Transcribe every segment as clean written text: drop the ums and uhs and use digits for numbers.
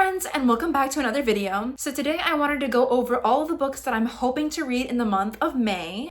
friends, and welcome back to another video. So today I wanted to go over all of the books that I'm hoping to read in the month of May.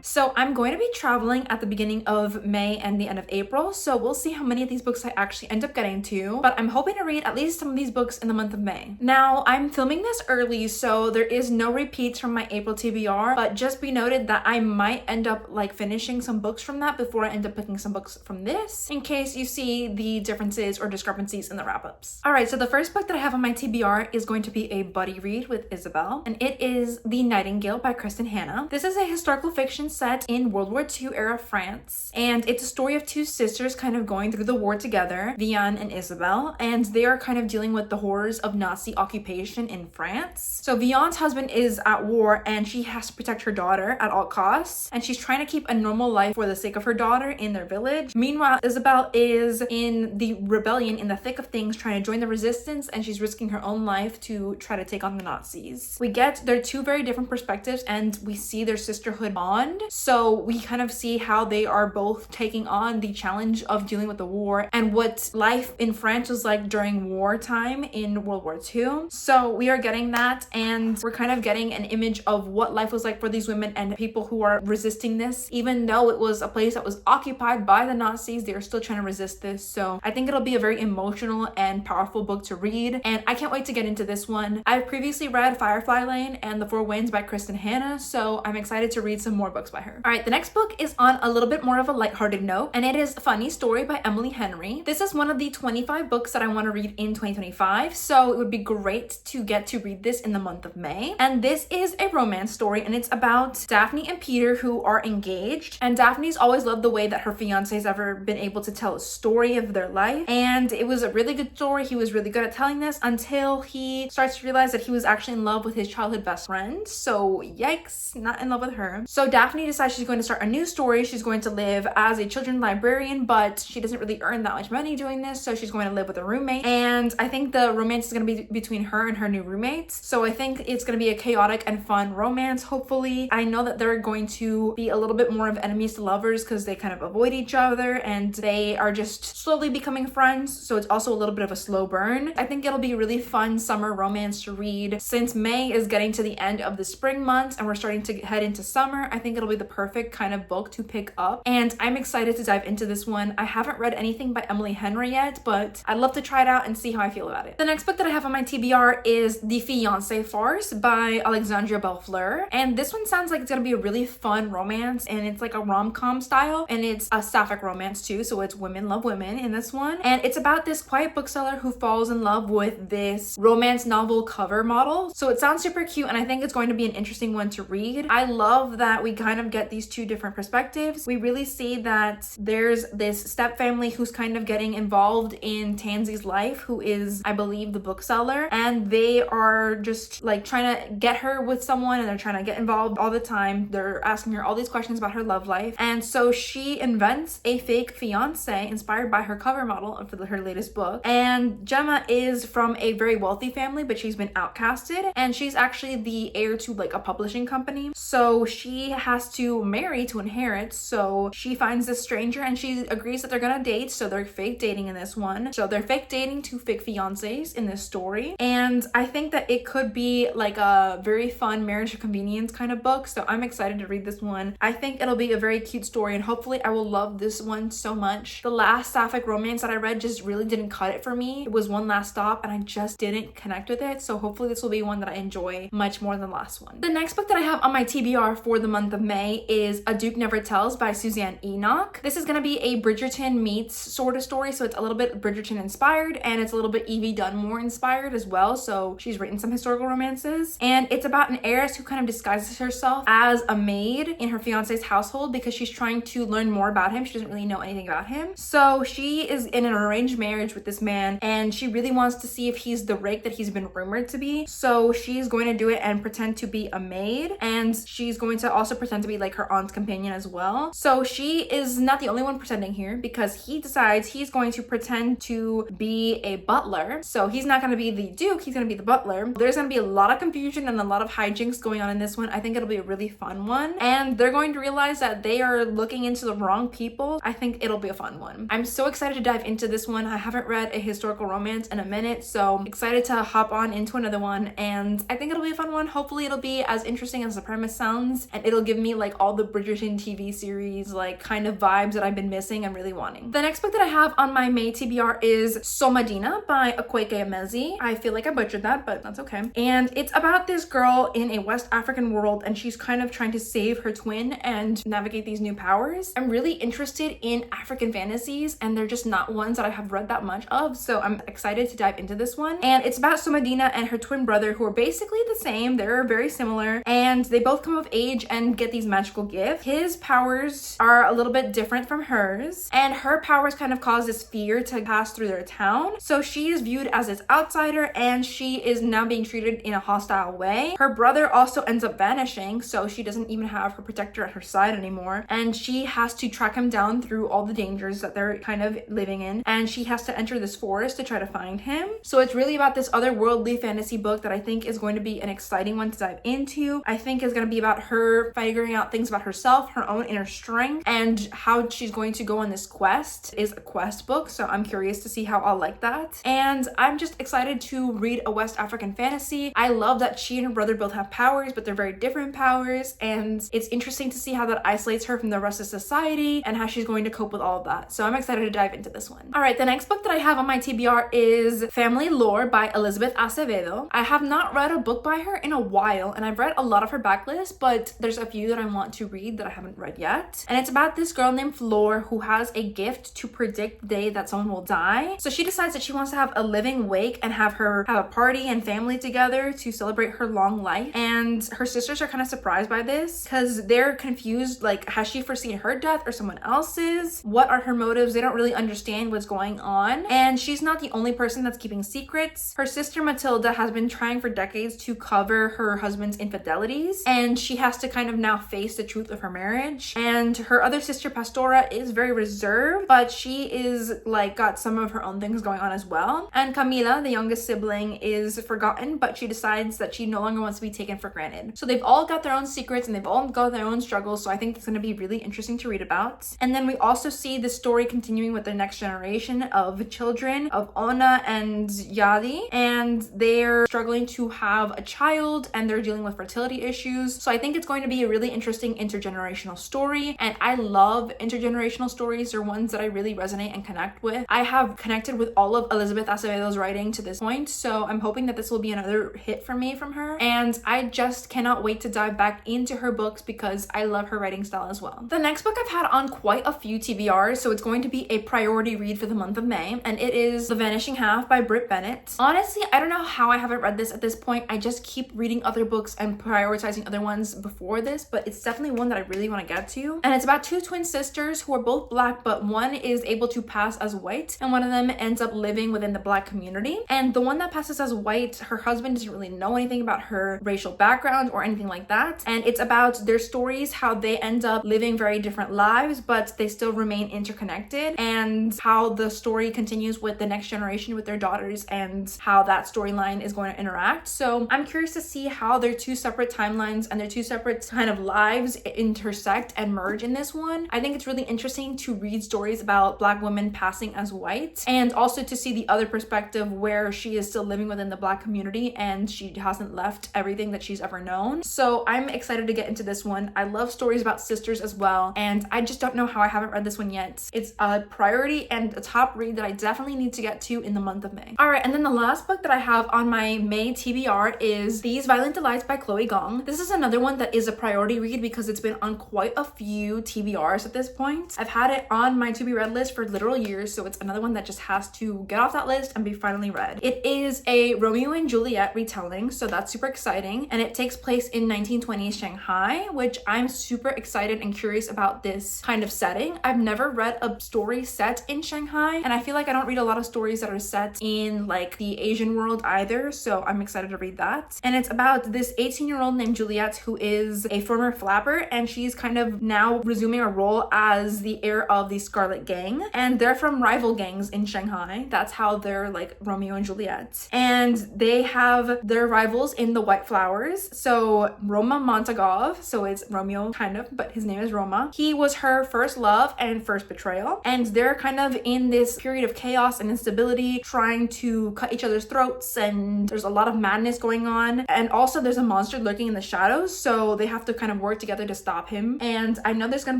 So I'm going to be traveling at the beginning of May and the end of April, so we'll see how many of these books I actually end up getting to, but I'm hoping to read at least some of these books in the month of May. Now, I'm filming this early, so there is no repeats from my April TBR, but just be noted that I might end up finishing some books from that before I end up picking some books from this, in case you see the differences or discrepancies in the wrap-ups. Alright, so the first book that I have on my TBR is going to be a buddy read with Isabel, and it is The Nightingale by Kristin Hannah. This is a historical fiction set in World War II era France, and it's a story of two sisters kind of going through the war together, Vianne and Isabel, and they are kind of dealing with the horrors of Nazi occupation in France. So Vianne's husband is at war and she has to protect her daughter at all costs, and she's trying to keep a normal life for the sake of her daughter in their village. Meanwhile, Isabel is in the rebellion, in the thick of things, trying to join the resistance, and she's risking her own life to try to take on the Nazis. We get their two very different perspectives, and we see their sisterhood bond. So we kind of see how they are both taking on the challenge of dealing with the war and what life in France was like during wartime in World War II. So we are getting that, and we're kind of getting an image of what life was like for these women and people who are resisting this. Even though it was a place that was occupied by the Nazis, they are still trying to resist this. So I think it'll be a very emotional and powerful book to read, and I can't wait to get into this one. I've previously read Firefly Lane and The Four Winds by Kristin Hannah, so I'm excited to read some more books by her. Alright, the next book is on a little bit more of a lighthearted note, and it is Funny Story by Emily Henry. This is one of the 25 books that I want to read in 2025, so it would be great to get to read this in the month of May. And this is a romance story, and it's about Daphne and Peter, who are engaged, and Daphne's always loved the way that her fiance's ever been able to tell a story of their life, and it was a really good story. He was really good at telling this until he starts to realize that he was actually in love with his childhood best friend. So yikes, not in love with her. So Daphne decides she's going to start a new story. She's going to live as a children's librarian, but she doesn't really earn that much money doing this, so she's going to live with a roommate, and I think the romance is going to be between her and her new roommate. So I think it's going to be a chaotic and fun romance, hopefully. I know that they're going to be a little bit more of enemies to lovers because they kind of avoid each other and they are just slowly becoming friends, so it's also a little bit of a slow burn. I think it'll be a really fun summer romance to read. Since May is getting to the end of the spring months and we're starting to head into summer, I think it'll be the perfect kind of book to pick up, and I'm excited to dive into this one. I haven't read anything by Emily Henry yet, but I'd love to try it out and see how I feel about it. The next book that I have on my TBR is The Fiancé Farce by Alexandria Bellefleur, and this one sounds like it's gonna be a really fun romance, and it's like a rom-com style, and it's a sapphic romance too, so it's women love women in this one, and it's about this quiet bookseller who falls in love with this romance novel cover model. So it sounds super cute, and I think it's going to be an interesting one to read. I love that we kind of get these two different perspectives. We really see that there's this step family who's kind of getting involved in Tansy's life, who is, I believe, the bookseller, and they are just trying to get her with someone, and they're trying to get involved all the time. They're asking her all these questions about her love life, and so she invents a fake fiance inspired by her cover model for her latest book. And Gemma is from a very wealthy family, but she's been outcasted, and she's actually the heir to a publishing company, so she has to marry to inherit. So she finds this stranger and she agrees that they're gonna date, so they're fake dating in this one. So they're fake dating to fake fiancés in this story, and I think that it could be a very fun marriage of convenience kind of book, so I'm excited to read this one. I think it'll be a very cute story, and hopefully I will love this one so much. The last sapphic romance that I read just really didn't cut it for me. It was One Last Stop, and I just didn't connect with it, so hopefully this will be one that I enjoy much more than the last one. The next book that I have on my TBR for the month of May is A Duke Never Tells by Suzanne Enoch. This is going to be a Bridgerton meets sort of story, so it's a little bit Bridgerton inspired, and it's a little bit Evie Dunmore inspired as well, so she's written some historical romances, and it's about an heiress who kind of disguises herself as a maid in her fiance's household because she's trying to learn more about him. She doesn't really know anything about him, so she is in an arranged marriage with this man, and she really wants to see if he's the rake that he's been rumored to be. So she's going to do it and pretend to be a maid, and she's going to also pretend to be be like her aunt's companion as well. So she is not the only one pretending here, because he decides he's going to pretend to be a butler. So he's not going to be the Duke, he's going to be the butler. There's going to be a lot of confusion and a lot of hijinks going on in this one. I think it'll be a really fun one, and they're going to realize that they are looking into the wrong people. I think it'll be a fun one. I'm so excited to dive into this one. I haven't read a historical romance in a minute, so excited to hop on into another one, and I think it'll be a fun one. Hopefully it'll be as interesting as the premise sounds, and it'll give me like all the Bridgerton TV series like kind of vibes that I've been missing and really wanting. The next book that I have on my May TBR is Somadina by Akwaeke Emezi. I feel like I butchered that, but that's okay. And it's about this girl in a West African world, and she's kind of trying to save her twin and navigate these new powers. I'm really interested in African fantasies, and they're just not ones that I have read that much of, so I'm excited to dive into this one. And it's about Somadina and her twin brother, who are basically the same. They're very similar, and they both come of age and get these magical gifts. His powers are a little bit different from hers, and her powers kind of cause this fear to pass through their town. So she is viewed as this outsider, and she is now being treated in a hostile way. Her brother also ends up vanishing, so she doesn't even have her protector at her side anymore, and she has to track him down through all the dangers that they're kind of living in, and she has to enter this forest to try to find him. So it's really about this otherworldly fantasy book that I think is going to be an exciting one to dive into. I think is going to be about her figuring out things about herself, her own inner strength, and how she's going to go on this quest. It is a quest book, so I'm curious to see how I'll like that. And I'm just excited to read a West African fantasy. I love that she and her brother both have powers, but they're very different powers, and it's interesting to see how that isolates her from the rest of society and how she's going to cope with all of that. So I'm excited to dive into this one. All right, the next book that I have on my TBR is Family Lore by Elizabeth Acevedo. I have not read a book by her in a while, and I've read a lot of her backlist, but there's a few that I want to read that I haven't read yet. And it's about this girl named Flor who has a gift to predict the day that someone will die. So she decides that she wants to have a living wake and have a party and family together to celebrate her long life. And her sisters are kind of surprised by this because they're confused, like, has she foreseen her death or someone else's? What are her motives? They don't really understand what's going on. And she's not the only person that's keeping secrets. Her sister Matilda has been trying for decades to cover her husband's infidelities, and she has to kind of now face the truth of her marriage. And her other sister Pastora is very reserved, but she is like got some of her own things going on as well. And Camila, the youngest sibling, is forgotten, but she decides that she no longer wants to be taken for granted. So they've all got their own secrets and they've all got their own struggles, so I think it's going to be really interesting to read about. And then we also see the story continuing with the next generation of children of Ona and Yadi, and they're struggling to have a child and they're dealing with fertility issues. So I think it's going to be a really interesting intergenerational story, and I love intergenerational stories. They're ones that I really resonate and connect with. I have connected with all of Elizabeth Acevedo's writing to this point, so I'm hoping that this will be another hit for me from her, and I just cannot wait to dive back into her books because I love her writing style as well. The next book I've had on quite a few TBRs, so it's going to be a priority read for the month of May, and it is The Vanishing Half by Britt Bennett. Honestly, I don't know how I haven't read this at this point. I just keep reading other books and prioritizing other ones before this, but it's definitely one that I really want to get to. And it's about two twin sisters who are both black, but one is able to pass as white and one of them ends up living within the black community. And the one that passes as white, her husband doesn't really know anything about her racial background or anything like that. And it's about their stories, how they end up living very different lives, but they still remain interconnected, and how the story continues with the next generation with their daughters and how that storyline is going to interact. So I'm curious to see how their two separate timelines and their two separate kind of lives intersect and merge in this one. I think it's really interesting to read stories about black women passing as white, and also to see the other perspective where she is still living within the black community and she hasn't left everything that she's ever known. So I'm excited to get into this one. I love stories about sisters as well, and I just don't know how I haven't read this one yet. It's a priority and a top read that I definitely need to get to in the month of May. All right, and then the last book that I have on my May TBR is These Violent Delights by Chloe Gong. This is another one that is a priority read because it's been on quite a few TBRs at this point. I've had it on my to be read list for literal years, so it's another one that just has to get off that list and be finally read. It is a Romeo and Juliet retelling, so that's super exciting, and it takes place in 1920s Shanghai, which I'm super excited and curious about this kind of setting. I've never read a story set in Shanghai, and I feel like I don't read a lot of stories that are set in like the Asian world either, so I'm excited to read that. And it's about this 18-year-old named Juliet who is a former flapper, and she's kind of now resuming a role as the heir of the Scarlet Gang, and they're from rival gangs in Shanghai. That's how they're like Romeo and Juliet, and they have their rivals in the White Flowers. So Roma Montagov, so it's Romeo kind of, but his name is Roma. He was her first love and first betrayal, and they're kind of in this period of chaos and instability, trying to cut each other's throats, and there's a lot of madness going on, and also there's a monster lurking in the shadows, so they have to kind of work together to stop him. And I know there's going to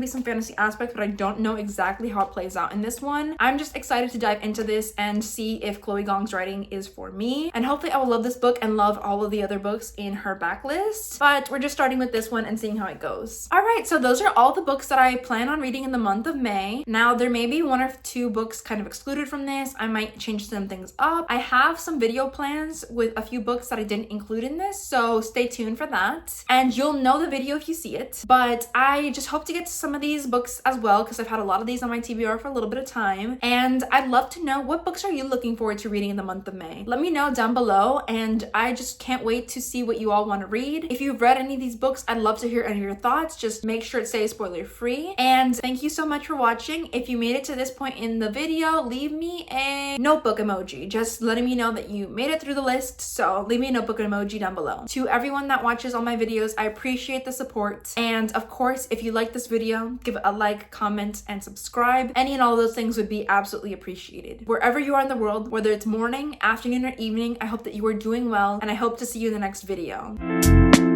be some fantasy aspects, but I don't know exactly how it plays out in this one. I'm just excited to dive into this and see if Chloe Gong's writing is for me, and hopefully I will love this book and love all of the other books in her backlist, but we're just starting with this one and seeing how it goes. All right, so those are all the books that I plan on reading in the month of May. Now there may be one or two books kind of excluded from this. I might change some things up. I have some video plans with a few books that I didn't include in this, so stay tuned for that, and you'll know the video if you see it. But I just hope to get to some of these books as well, because I've had a lot of these on my TBR for a little bit of time, and I'd love to know, what books are you looking forward to reading in the month of May? Let me know down below, and I just can't wait to see what you all want to read. If you've read any of these books, I'd love to hear any of your thoughts. Just make sure it stays spoiler free, and thank you so much for watching. If you made it to this point in the video, leave me a notebook emoji, just letting me know that you made it through the list, so leave me a notebook emoji down below. To everyone that watches all my videos, I appreciate the support, and of course, if you like this video, give it a like, comment, and subscribe. Any and all of those things would be absolutely appreciated. Wherever you are in the world, whether it's morning, afternoon, or evening, I hope that you are doing well, and I hope to see you in the next video.